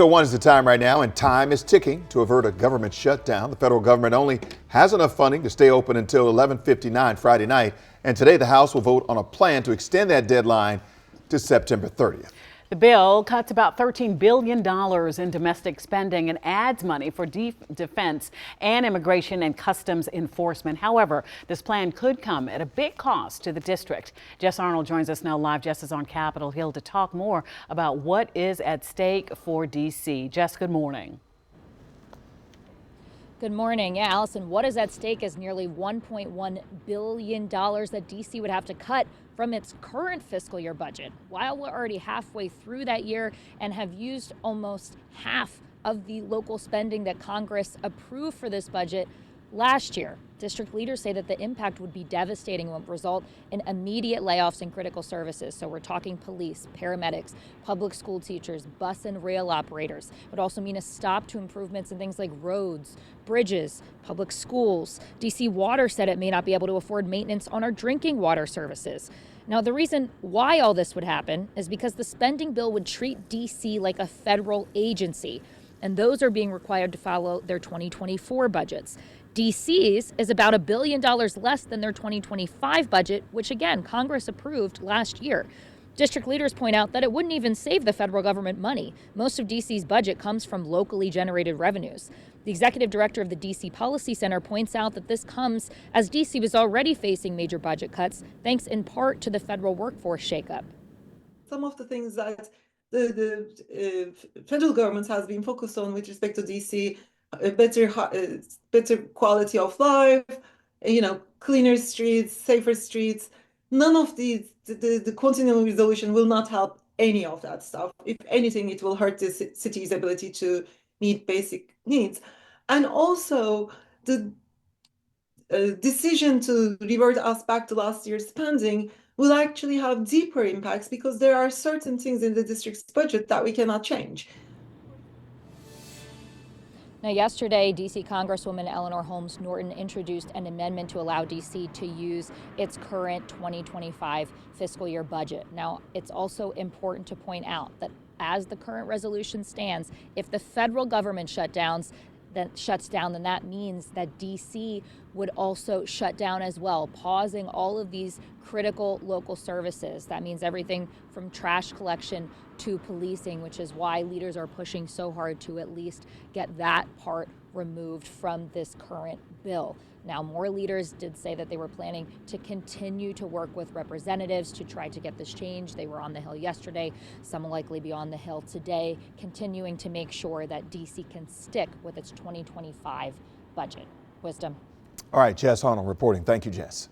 So 1 is the time right now, and time is ticking to avert a government shutdown. The federal government only has enough funding to stay open until 11:59 Friday night. And today the House will vote on a plan to extend that deadline to September 30th. The bill cuts about $13 billion in domestic spending and adds money for defense and immigration and customs enforcement. However, this plan could come at a big cost to the district. Jess Arnold joins us now live. Jess is on Capitol Hill to talk more about what is at stake for D.C. Jess, good morning. Good morning. Yeah, Allison, what is at stake is nearly $1.1 billion that D.C. would have to cut from its current fiscal year budget. While we're already halfway through that year and have used almost half of the local spending that Congress approved for this budget last year, district leaders say that the impact would be devastating and would result in immediate layoffs in critical services. So we're talking police, paramedics, public school teachers, bus and rail operators. It would also mean a stop to improvements in things like roads, bridges, public schools. DC Water said it may not be able to afford maintenance on our drinking water services. Now, the reason why all this would happen is because the spending bill would treat DC like a federal agency, and those are being required to follow their 2024 budgets. DC's is about $1 billion less than their 2025 budget, which again, Congress approved last year. District leaders point out that it wouldn't even save the federal government money. Most of DC's budget comes from locally generated revenues. The executive director of the DC Policy Center points out that this comes as DC was already facing major budget cuts, thanks in part to the federal workforce shakeup. Some of the things that the federal government has been focused on with respect to DC, better quality of life, cleaner streets, safer streets. None of these, the continuing resolution will not help any of that stuff. If anything, it will hurt the city's ability to meet basic needs. And also, the decision to revert us back to last year's spending will actually have deeper impacts because there are certain things in the district's budget that we cannot change. Now, yesterday, D.C. Congresswoman Eleanor Holmes Norton introduced an amendment to allow D.C. to use its current 2025 fiscal year budget. Now, it's also important to point out that as the current resolution stands, if the federal government shuts down, then that means that D.C. would also shut down as well, pausing all of these critical local services. That means everything from trash collection to policing, which is why leaders are pushing so hard to at least get that part removed from this current bill. Now, more leaders did say that they were planning to continue to work with representatives to try to get this change. They were on the Hill yesterday. Some will likely be on the Hill today, continuing to make sure that D.C. can stick with its 2025 budget. Wisdom. All right, Jess Arnold reporting. Thank you, Jess.